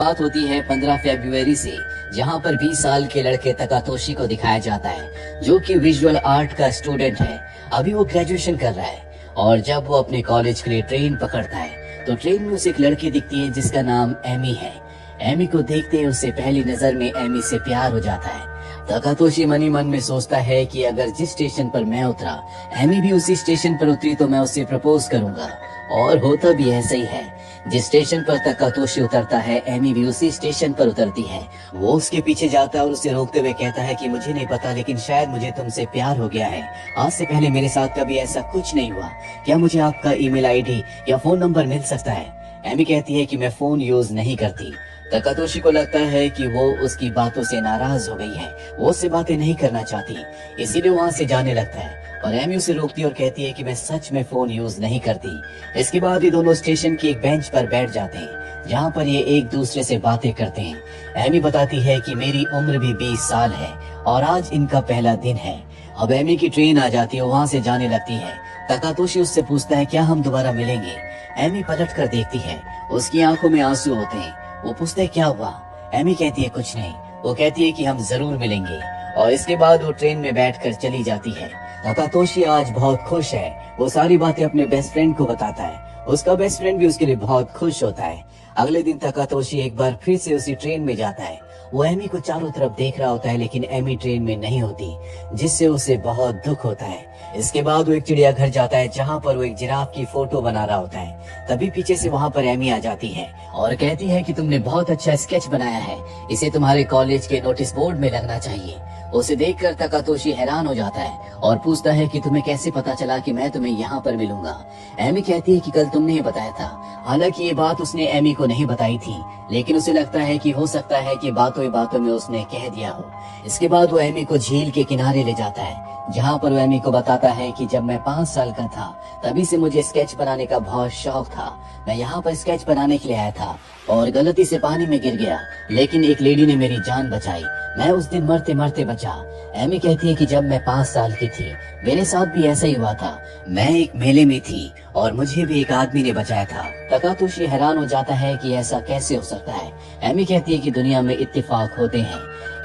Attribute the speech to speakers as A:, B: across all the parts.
A: बात होती है 15 फरवरी से, जहां पर 20 साल के लड़के तकातोशी को दिखाया जाता है, जो कि विजुअल आर्ट का स्टूडेंट है। अभी वो ग्रेजुएशन कर रहा है और जब वो अपने कॉलेज के लिए ट्रेन पकड़ता है तो ट्रेन में उसे एक लड़की दिखती है जिसका नाम एमी है। एमी को देखते ही उसे पहली नजर में एमी से प्यार हो जाता है। तकातोशी मनी मन में सोचता है कि अगर जिस स्टेशन पर मैं उतरा एमी भी उसी स्टेशन पर उतरी तो मैं उसे प्रपोज करूंगा, और होता भी ऐसा ही है। जिस स्टेशन पर तकातोशी उतरता है एमी भी उसी स्टेशन पर उतरती है। वो उसके पीछे जाता है और उसे रोकते हुए कहता है कि मुझे नहीं पता, लेकिन शायद मुझे तुमसे प्यार हो गया है। आज से पहले मेरे साथ कभी ऐसा कुछ नहीं हुआ। क्या मुझे आपका ईमेल आईडी या फोन नंबर मिल सकता है? एमी कहती है कि मैं फोन यूज नहीं करती। तकातोशी को लगता है कि वो उसकी बातों से नाराज हो गई है, वो उससे बातें नहीं करना चाहती, इसीलिए वहाँ से जाने लगता है। और एमी उसे रोकती है और कहती है कि मैं सच में फोन यूज नहीं करती। इसके बाद ये दोनों स्टेशन की एक बेंच पर बैठ जाते हैं, जहाँ पर ये एक दूसरे से बातें करते हैं। एमी बताती है कि मेरी उम्र भी 20 साल है और आज इनका पहला दिन है। अब एमी की ट्रेन आ जाती है, वहाँ से जाने लगती है। तकातोशी उससे पूछता है क्या हम दोबारा मिलेंगे? एमी पलट कर देखती है, उसकी आंखों में आंसू होते हैं। वो पूछता है क्या हुआ? एमी कहती है कुछ नहीं। वो कहती है कि हम जरूर मिलेंगे, और इसके बाद वो ट्रेन में बैठकर चली जाती है। तकातोशी आज बहुत खुश है। वो सारी बातें अपने बेस्ट फ्रेंड को बताता है। उसका बेस्ट फ्रेंड भी उसके लिए बहुत खुश होता है। अगले दिन तकातोशी एक बार फिर से उसी ट्रेन में जाता है। वो एमी को चारों तरफ देख रहा होता है, लेकिन एमी ट्रेन में नहीं होती, जिससे उसे बहुत दुख होता है। इसके बाद वो एक चिड़ियाघर जाता है, जहाँ पर वो एक जिराफ की फोटो बना रहा होता है। तभी पीछे से वहाँ पर एमी आ जाती है और कहती है कि तुमने बहुत अच्छा स्केच बनाया है, इसे तुम्हारे कॉलेज के नोटिस बोर्ड में लगना चाहिए। उसे देखकर तकातोशी हैरान हो जाता है और पूछता है कि तुम्हें कैसे पता चला कि मैं तुम्हें यहाँ पर मिलूंगा? एमी कहती है कि कल तुमने ही बताया था। हालांकि ये बात उसने एमी को नहीं बताई थी, लेकिन उसे लगता है कि हो सकता है कि बातों ही बातों में उसने कह दिया हो। इसके बाद वो एमी को झील के किनारे ले जाता है, जहाँ पर वो एमी को बताता है कि जब मैं 5 साल का था तभी से मुझे स्केच बनाने का बहुत शौक था। मैं यहाँ पर स्केच बनाने के लिए आया था और गलती से पानी में गिर गया, लेकिन एक लेडी ने मेरी जान बचाई। मैं उस दिन मरते मरते बचा। एमी कहती है कि जब मैं 5 साल की थी मेरे साथ भी ऐसा ही हुआ था। मैं एक मेले में थी और मुझे भी एक आदमी ने बचाया था। तकातोशी हैरान हो जाता है कि ऐसा कैसे हो सकता है। एमी कहती है कि दुनिया में इत्तेफाक होते हैं।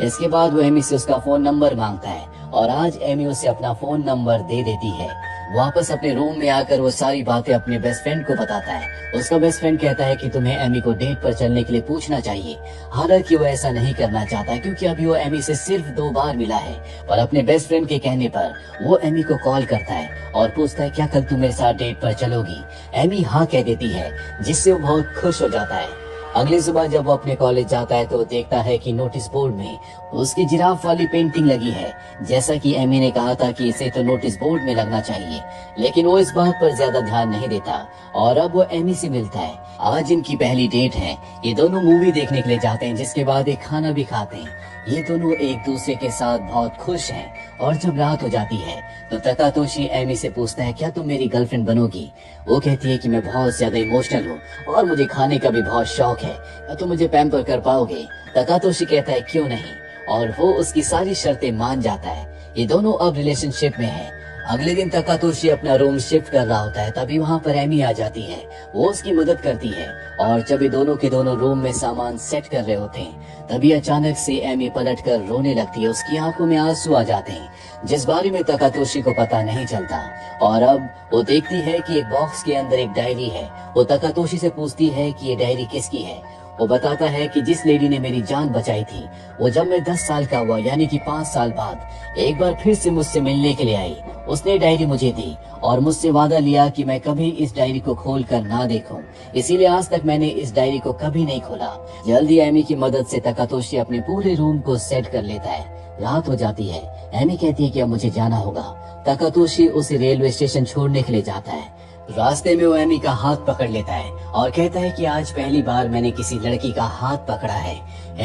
A: इसके बाद वो एमी से उसका फोन नंबर मांगता है और आज एमी उसे अपना फोन नंबर दे देती है। वापस अपने रूम में आकर वो सारी बातें अपने बेस्ट फ्रेंड को बताता है। उसका बेस्ट फ्रेंड कहता है कि तुम्हें एमी को डेट पर चलने के लिए पूछना चाहिए। हालांकि वो ऐसा नहीं करना चाहता, क्योंकि अभी वो एमी से सिर्फ 2 बार मिला है। पर अपने बेस्ट फ्रेंड के कहने पर वो एमी को कॉल करता है और पूछता है क्या कल तुम मेरे साथ डेट पर चलोगी? एमी हाँ कह देती है, जिससे वो बहुत खुश हो जाता है। अगली सुबह जब वो अपने कॉलेज जाता है तो देखता है कि नोटिस बोर्ड में उसकी जिराफ वाली पेंटिंग लगी है। जैसा कि एमी ने कहा था कि इसे तो नोटिस बोर्ड में लगना चाहिए, लेकिन वो इस बात पर ज्यादा ध्यान नहीं देता और अब वो एमी से मिलता है। आज इनकी पहली डेट है। ये दोनों मूवी देखने के लिए जाते हैं, जिसके बाद एक खाना भी खाते हैं। ये दोनों एक दूसरे के साथ बहुत खुश हैं और जब रात हो जाती है तो तकातोशी एमी से पूछता है क्या तुम मेरी गर्लफ्रेंड बनोगी? वो कहती है कि मैं बहुत ज्यादा इमोशनल हूँ और मुझे खाने का भी बहुत शौक है, क्या तुम मुझे पैम्पर कर पाओगे? तकातोशी कहता है क्यों नहीं, और वो उसकी सारी शर्तें मान जाता है। ये दोनों अब रिलेशनशिप में हैं। अगले दिन तकातोशी अपना रूम शिफ्ट कर रहा होता है, तभी वहाँ पर एमी आ जाती है। वो उसकी मदद करती है और जब ये दोनों के दोनों रूम में सामान सेट कर रहे होते हैं तभी अचानक से एमी पलटकर रोने लगती है। उसकी आंखों में आंसू आ जाते हैं, जिस बारे में तकातोशी को पता नहीं चलता। और अब वो देखती है कि एक बॉक्स के अंदर एक डायरी है। वो तकातोशी से पूछती है कि ये डायरी किसकी है? वो बताता है कि जिस लेडी ने मेरी जान बचाई थी, वो जब मैं 10 साल का हुआ यानी कि 5 साल बाद एक बार फिर से मुझसे मिलने के लिए आई। उसने डायरी मुझे दी और मुझसे वादा लिया कि मैं कभी इस डायरी को खोल कर ना देखूं। इसीलिए आज तक मैंने इस डायरी को कभी नहीं खोला। जल्दी एमी की मदद से तकातोशी अपने पूरे रूम को सेट कर लेता है। रात हो जाती है। एमी कहती है कि अब मुझे जाना होगा। तकातोशी उसे रेलवे स्टेशन छोड़ने के लिए जाता है। रास्ते में वो एमी का हाथ पकड़ लेता है और कहता है कि आज पहली बार मैंने किसी लड़की का हाथ पकड़ा है।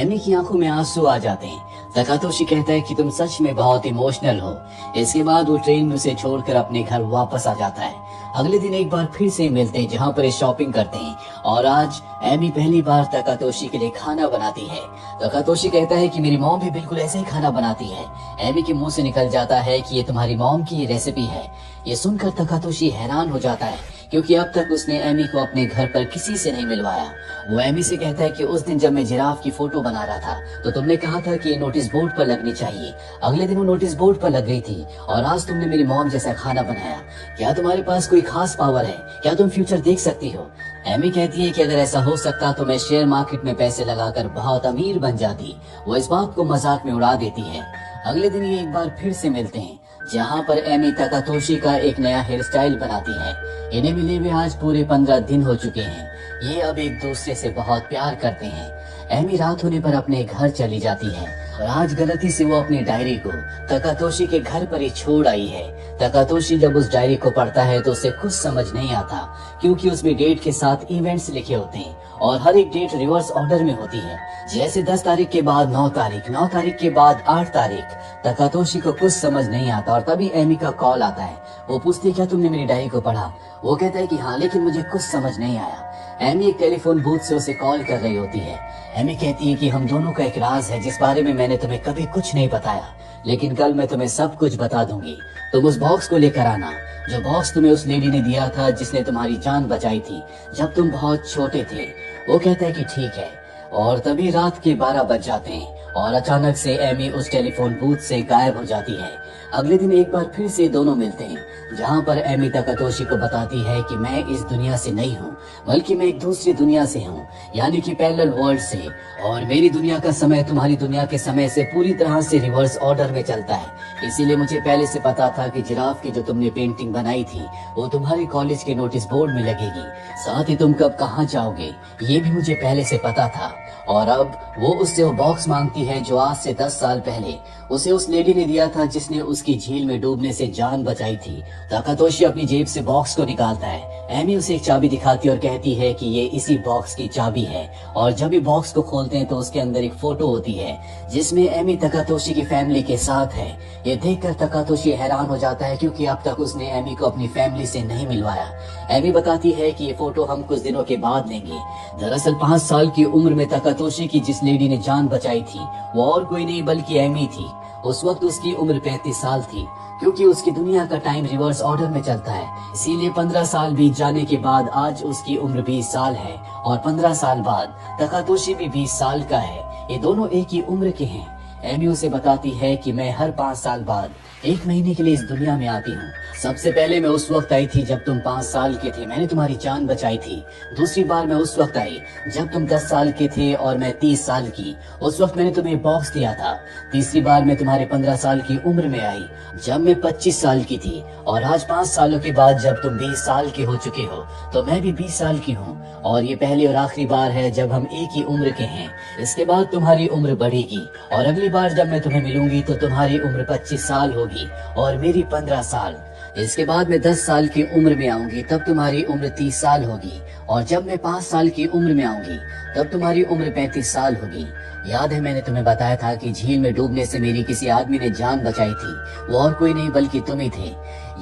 A: एमी की आंखों में आंसू आ जाते हैं। तकातोशी कहता है कि तुम सच में बहुत इमोशनल हो। इसके बाद वो ट्रेन में उसे छोड़कर अपने घर वापस आ जाता है। अगले दिन एक बार फिर से मिलते हैं, जहाँ पर शॉपिंग करते हैं और आज एमी पहली बार तकातोशी के लिए खाना बनाती है। तकातोशी कहता है कि मेरी मॉम भी बिल्कुल ऐसे ही खाना बनाती है। एमी के मुंह से निकल जाता है कि ये तुम्हारी मॉम की रेसिपी है। ये सुनकर तकातोशी हैरान हो जाता है क्योंकि अब तक उसने एमी को अपने घर पर किसी से नहीं मिलवाया। वो एमी से कहता है कि उस दिन जब मैं जिराफ की फोटो बना रहा था तो तुमने कहा था कि ये नोटिस बोर्ड पर लगनी चाहिए। अगले दिन वो नोटिस बोर्ड पर लग गई थी और आज तुमने मेरी मॉम जैसा खाना बनाया। क्या तुम्हारे पास कोई खास पावर है? क्या तुम फ्यूचर देख सकती हो? एमी कहती है कि अगर ऐसा हो सकता तो मैं शेयर मार्केट में पैसे लगाकर बहुत अमीर बन जाती। वो इस बात को मजाक में उड़ा देती है। अगले दिन ये एक बार फिर से मिलते हैं जहाँ पर एमी तकातोशी का एक नया हेयर स्टाइल बनाती है। इन्हें मिले हुए आज पूरे 15 दिन हो चुके हैं। ये अब एक दूसरे से बहुत प्यार करते हैं। एमी रात होने पर अपने घर चली जाती है और आज गलती से वो अपनी डायरी को तकातोशी के घर पर ही छोड़ आई है। तकातोशी जब उस डायरी को पढ़ता है तो उसे कुछ समझ नहीं आता क्योंकि उसमें डेट के साथ इवेंट्स लिखे होते हैं और हर एक डेट रिवर्स ऑर्डर में होती है। जैसे 10 तारीख के बाद 9 तारीख, 9 तारीख के बाद 8 तारीख। तकातोशी को कुछ समझ नहीं आता और तभी एमी का कॉल आता है। वो पूछती क्या तुमने मेरी डायरी को पढ़ा? वो कहता है कि हाँ, लेकिन मुझे कुछ समझ नहीं आया। एमी एक टेलीफोन बूथ से उसे कॉल कर रही होती है। एमी कहती है कि हम दोनों का एक राज है जिस बारे में मैंने तुम्हें कभी कुछ नहीं बताया, लेकिन कल मैं तुम्हें सब कुछ बता दूंगी। तुम उस बॉक्स को लेकर आना, जो बॉक्स तुम्हें उस लेडी ने दिया था जिसने तुम्हारी जान बचाई थी जब तुम बहुत छोटे थे। वो कहता है कि ठीक है। और तभी रात के 12 बज जाते हैं और अचानक से एमी उस टेलीफोन बूथ से गायब हो जाती है। अगले दिन एक बार फिर से दोनों मिलते हैं जहाँ पर एमी तकातोशी को बताती है कि मैं इस दुनिया से नहीं हूँ बल्कि मैं एक दूसरी दुनिया से हूँ, यानी कि पैरेलल वर्ल्ड से। और मेरी दुनिया का समय तुम्हारी दुनिया के समय से पूरी तरह से रिवर्स ऑर्डर में चलता है। इसीलिए मुझे पहले से पता था कि जिराफ की जो तुमने पेंटिंग बनाई थी वो तुम्हारे कॉलेज के नोटिस बोर्ड में लगेगी। साथ ही तुम कब कहाँ जाओगे ये भी मुझे पहले से पता था। और अब वो उससे वो बॉक्स मांगती है जो आज से 10 साल पहले उसे उस लेडी ने दिया था जिसने उसकी झील में डूबने से जान बचाई थी। तकातोशी अपनी जेब से बॉक्स को निकालता है। एमी उसे एक चाबी दिखाती और कहती है कि ये इसी बॉक्स की चाबी है। और जब ये बॉक्स को खोलते हैं तो उसके अंदर एक फोटो होती है जिसमें एमी तकातोशी की फैमिली के साथ है। ये देखकर तकातोशी हैरान हो जाता है क्योंकि अब तक उसने एमी को अपनी फैमिली से नहीं मिलवाया। एमी बताती है कि ये फोटो हम कुछ दिनों के बाद लेंगे। दरअसल 5 साल की उम्र में तकातोशी की जिस लेडी ने जान बचाई थी वो और कोई नहीं बल्कि एमी थी। उस वक्त उसकी उम्र 35 साल थी क्योंकि उसकी दुनिया का टाइम रिवर्स ऑर्डर में चलता है। इसीलिए 15 साल बीत जाने के बाद आज उसकी उम्र 20 साल है और 15 साल बाद तकातोशी भी 20 साल का है। ये दोनों एक ही उम्र के हैं। एमी उसे बताती है कि मैं हर 5 साल बाद 1 महीने के लिए इस दुनिया में आती हूँ। सबसे पहले मैं उस वक्त आई थी जब तुम 5 साल के थे, मैंने तुम्हारी जान बचाई थी। दूसरी बार मैं उस वक्त आई जब तुम 10 साल के थे और मैं 30 साल की, उस वक्त मैंने तुम्हें बॉक्स दिया था। तीसरी बार मैं तुम्हारे 15 साल की उम्र में आई जब मैं 25 साल की थी। और आज 5 सालों के बाद जब तुम 20 साल के हो चुके हो तो मैं भी 20 साल की हूँ। और ये पहली और आखिरी बार है जब हम एक ही उम्र के हैं। इसके बाद तुम्हारी उम्र बढ़ेगी और अगली बार जब मैं तुम्हें मिलूंगी तो तुम्हारी उम्र 25 साल होगी और मेरी 15 साल। इसके बाद मैं 10 साल की उम्र में आऊंगी तब तुम्हारी उम्र 30 साल होगी और जब मैं 5 साल की उम्र में आऊंगी तब तुम्हारी उम्र 35 साल होगी। याद है मैंने तुम्हें बताया था कि झील में डूबने से मेरी किसी आदमी ने जान बचाई थी, वो और कोई नहीं बल्कि तुम ही थे।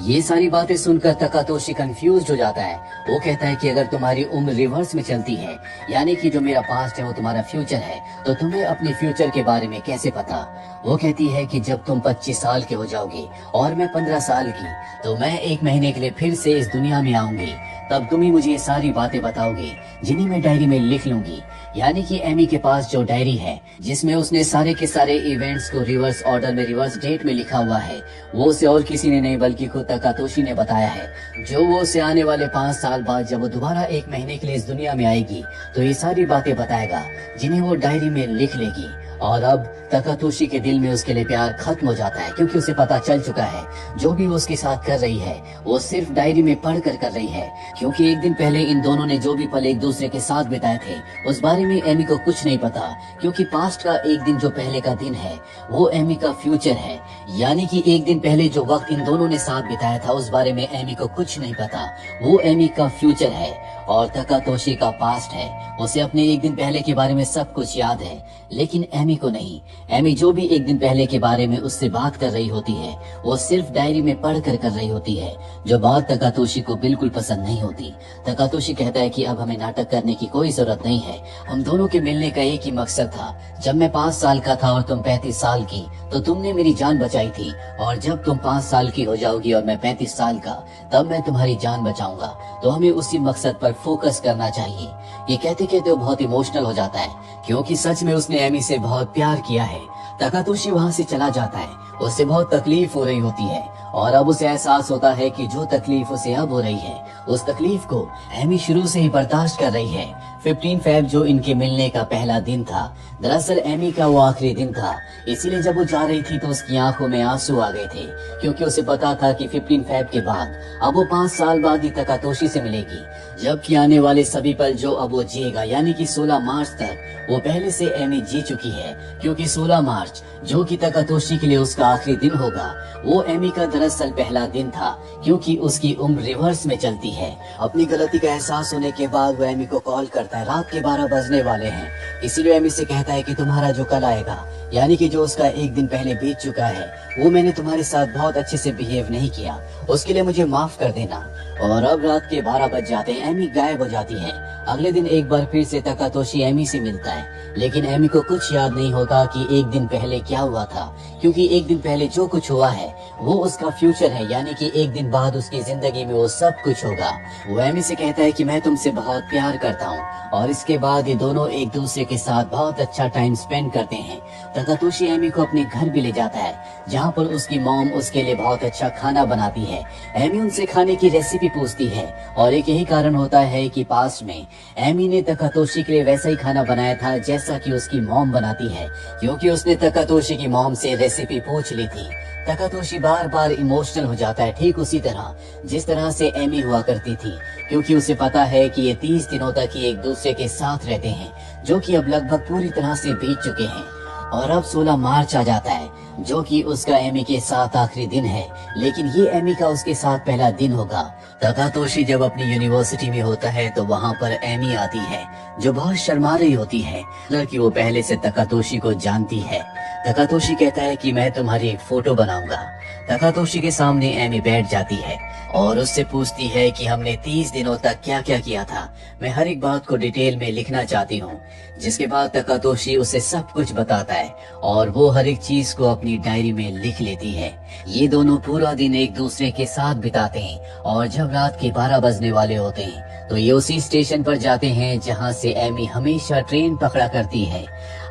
A: ये सारी बातें सुनकर तकातोशी कंफ्यूज हो जाता है। वो कहता है कि अगर तुम्हारी उम्र रिवर्स में चलती है, यानी कि जो मेरा पास्ट है वो तुम्हारा फ्यूचर है, तो तुम्हें अपने फ्यूचर के बारे में कैसे पता? वो कहती है कि जब तुम 25 साल के हो जाओगे और मैं 15 साल की, तो मैं 1 महीने के लिए फिर से इस दुनिया में आऊंगी। तब तुम ही मुझे ये सारी बातें बताओगे जिन्हें मैं डायरी में लिख लूंगी। यानी कि एमी के पास जो डायरी है जिसमें उसने सारे के सारे इवेंट्स को रिवर्स ऑर्डर में रिवर्स डेट में लिखा हुआ है, वो उसे और किसी ने नहीं बल्कि खुद तकातोशी ने बताया है। जो वो उसे आने वाले 5 साल बाद जब वो दोबारा 1 महीने के लिए इस दुनिया में आएगी तो ये सारी बातें बताएगा जिन्हें वो डायरी में लिख लेगी। और अब तकातोशी के दिल में उसके लिए प्यार खत्म हो जाता है क्योंकि उसे पता चल चुका है जो भी वो उसके साथ कर रही है वो सिर्फ डायरी में पढ़ कर रही है। क्योंकि एक दिन पहले इन दोनों ने जो भी पल एक दूसरे के साथ बिताए थे उस बारे में एमी को कुछ नहीं पता, क्योंकि पास्ट का एक दिन जो पहले का दिन है वो एमी का फ्यूचर है। यानी कि एक दिन पहले जो वक्त इन दोनों ने साथ बिताया था उस बारे में एमी को कुछ नहीं पता, वो एमी का फ्यूचर है। और तकातोशी का पास्ट है, उसे अपने एक दिन पहले के बारे में सब कुछ याद है, लेकिन एमी एमी को नहीं। एमी जो भी एक दिन पहले के बारे में उससे बात कर रही होती है वो सिर्फ डायरी में पढ़ कर रही होती है, जो बात तकातोशी को बिल्कुल पसंद नहीं होती। तकातोशी कहता है कि अब हमें नाटक करने की कोई जरूरत नहीं है, हम दोनों के मिलने का एक ही मकसद था। जब मैं 5 साल का था और तुम 35 साल की तो तुमने मेरी जान बचाई थी, और जब तुम 5 साल की हो जाओगी और मैं 35 साल का, तब मैं तुम्हारी जान बचाऊंगा। तो हमें उसी मकसद पर फोकस करना चाहिए। ये कहते कहते वो बहुत इमोशनल हो जाता है, क्योंकि सच में उसने एमी से बहुत प्यार किया है। तकातोशी वहाँ से चला जाता है। उसे बहुत तकलीफ हो रही होती है और अब उसे एहसास होता है कि जो तकलीफ उसे अब हो रही है उस तकलीफ को एमी शुरू से ही बर्दाश्त कर रही है। 15 फेब जो इनके मिलने का पहला दिन था, दरअसल एमी का वो आखिरी दिन था। इसीलिए जब वो जा रही थी तो उसकी आंखों में आंसू आ गए थे, क्योंकि उसे पता था कि 15 फेब के बाद अब वो 5 साल बाद ही तकातोशी से मिलेगी, जबकि आने वाले सभी पल जो अब वो जिएगा, यानी कि 16 मार्च तक वो पहले से एमी जी चुकी है। क्योंकि 16 मार्च जो कि तकातोशी के लिए उसका आखिरी दिन होगा, वो एमी का दरअसल पहला दिन था, क्योंकि उसकी उम्र रिवर्स में चलती है। अपनी गलती का एहसास होने के बाद वो एमी को कॉल करता है। रात के 12 बजने वाले हैं, इसीलिए एमी से कहता है कि तुम्हारा जो कल आएगा, यानी कि जो उसका एक दिन पहले बीत चुका है, वो मैंने तुम्हारे साथ बहुत अच्छे से बिहेव नहीं किया, उसके लिए मुझे माफ कर देना। और अब रात के 12 बज जाते हैं, एमी गायब हो जाती है। अगले दिन एक बार फिर से तकातोशी एमी से मिलता है, लेकिन एमी को कुछ याद नहीं होता कि एक दिन पहले क्या हुआ था, क्योंकि एक दिन पहले जो कुछ हुआ है वो उसका फ्यूचर है, यानी कि एक दिन बाद उसकी जिंदगी में वो सब कुछ होगा। वो एमी से कहता है कि मैं तुमसे बहुत प्यार करता हूँ, और इसके बाद ये दोनों एक दूसरे के साथ बहुत अच्छा टाइम स्पेंड करते हैं। तकातोशी एमी को अपने घर भी ले जाता है, जहाँ पर उसकी मॉम उसके लिए बहुत अच्छा खाना बनाती है। एमी उनसे खाने की रेसिपी पूछती है, और एक यही कारण होता है कि पास में एमी ने तकातोशी के लिए वैसा ही खाना बनाया था जैसा कि उसकी मॉम बनाती है, क्योंकि उसने तकातोशी की मॉम से रेसिपी पूछ ली थी। तकातोशी बार बार इमोशनल हो जाता है, ठीक उसी तरह जिस तरह से एमी हुआ करती थी, क्योंकि उसे पता है कि ये 30 दिनों तक ही एक दूसरे के साथ रहते हैं, जो कि अब लगभग पूरी तरह से बीत चुके हैं। और अब 16 मार्च आ जाता है, जो कि उसका एमी के साथ आखिरी दिन है, लेकिन ये एमी का उसके साथ पहला दिन होगा। तकातोशी जब अपनी यूनिवर्सिटी में होता है तो वहाँ पर एमी आती है, जो बहुत शर्मा रही होती है, कि वो पहले से तकातोशी को जानती है। तकातोशी कहता है कि मैं तुम्हारी एक फोटो बनाऊंगा। तकातोशी के सामने एमी बैठ जाती है और उससे पूछती है कि हमने 30 दिनों तक क्या क्या किया था, मैं हर एक बात को डिटेल में लिखना चाहती हूँ। जिसके बाद तकातोशी उसे सब कुछ बताता है और वो हर एक चीज को अपनी डायरी में लिख लेती है। ये दोनों पूरा दिन एक दूसरे के साथ बिताते हैं, और जब रात के 12 बजने वाले होते हैं तो ये उसी स्टेशन पर जाते हैं जहाँ से एमी हमेशा ट्रेन पकड़ा करती है।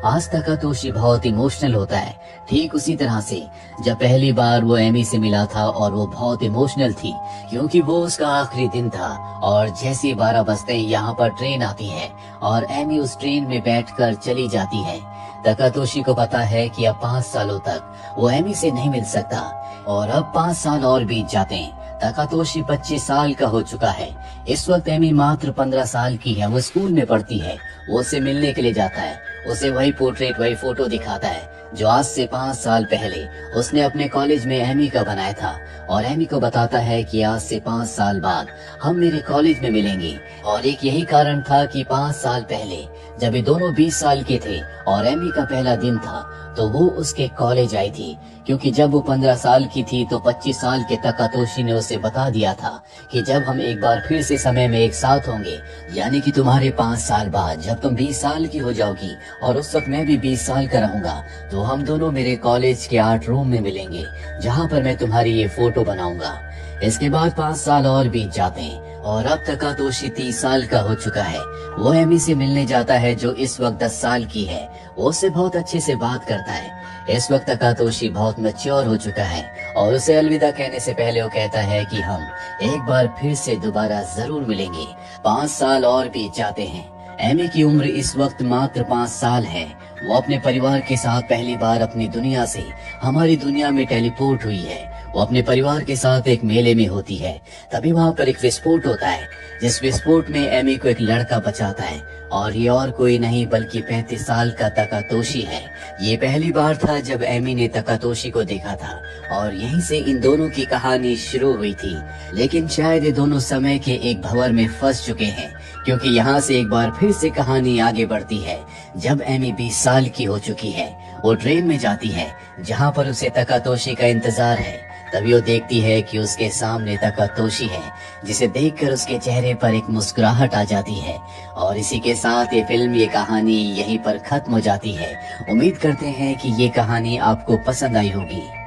A: आज तकातोशी बहुत इमोशनल होता है, ठीक उसी तरह से जब पहली बार वो एमी से मिला था, और वो बहुत इमोशनल थी क्योंकि वो उसका आखिरी दिन था। और जैसे 12 बजते ही यहाँ पर ट्रेन आती है और एमी उस ट्रेन में बैठकर चली जाती है। तकातोशी को पता है कि अब 5 सालों तक वो एमी से नहीं मिल सकता, और अब 5 साल और बीत जाते हैं। तकातोशी 25 साल का हो चुका है। इस वक्त एमी मात्र 15 साल की है। वो स्कूल में पढ़ती है। वो उससे मिलने के लिए जाता है, उसे वही पोर्ट्रेट, वही फोटो दिखाता है जो आज से 5 साल पहले उसने अपने कॉलेज में एमी का बनाया था, और एमी को बताता है कि आज से 5 साल बाद हम मेरे कॉलेज में मिलेंगे। और एक यही कारण था कि 5 साल पहले जब ये दोनों 20 साल के थे और एमी का पहला दिन था, तो वो उसके कॉलेज आई थी, क्योंकि जब वो 15 साल की थी तो 25 साल के तकातोशी ने उसे बता दिया था कि जब हम एक बार फिर से समय में एक साथ होंगे, यानी कि तुम्हारे 5 साल बाद जब तुम 20 साल की हो जाओगी और उस वक्त मैं भी 20 साल का रहूंगा, तो हम दोनों मेरे कॉलेज के आर्ट रूम में मिलेंगे, जहाँ पर मैं तुम्हारी ये फोटो बनाऊंगा। इसके बाद 5 साल और बीत जाते हैं, और अब तकातोशी 30 साल का हो चुका है। वो एमी से मिलने जाता है जो इस वक्त 10 साल की है। वो उससे बहुत अच्छे से बात करता है। इस वक्त तकातोशी बहुत मैच्योर हो चुका है, और उसे अलविदा कहने से पहले वो कहता है कि हम एक बार फिर से दोबारा जरूर मिलेंगे। 5 साल और बीत जाते हैं। एमी की उम्र इस वक्त मात्र 5 साल है। वो अपने परिवार के साथ पहली बार अपनी दुनिया से हमारी दुनिया में टेलीपोर्ट हुई है। वो अपने परिवार के साथ एक मेले में होती है। तभी वहाँ पर एक विस्फोट होता है, जिस विस्फोट में एमी को एक लड़का बचाता है, और ये और कोई नहीं बल्कि 35 साल का तकातोशी है। ये पहली बार था जब एमी ने तकातोशी को देखा था, और यहीं से इन दोनों की कहानी शुरू हुई थी। लेकिन शायद ये दोनों समय के एक भंवर में फंस चुके हैं, क्योंकि यहाँ से एक बार फिर से कहानी आगे बढ़ती है। जब एमी 20 साल की हो चुकी है, वो ट्रेन में जाती है जहाँ पर उसे तकातोशी का इंतजार है। तभी वो देखती है कि उसके सामने तकातोशी है, जिसे देखकर उसके चेहरे पर एक मुस्कुराहट आ जाती है। और इसी के साथ ये फिल्म, ये कहानी यहीं पर खत्म हो जाती है। उम्मीद करते हैं कि ये कहानी आपको पसंद आई होगी।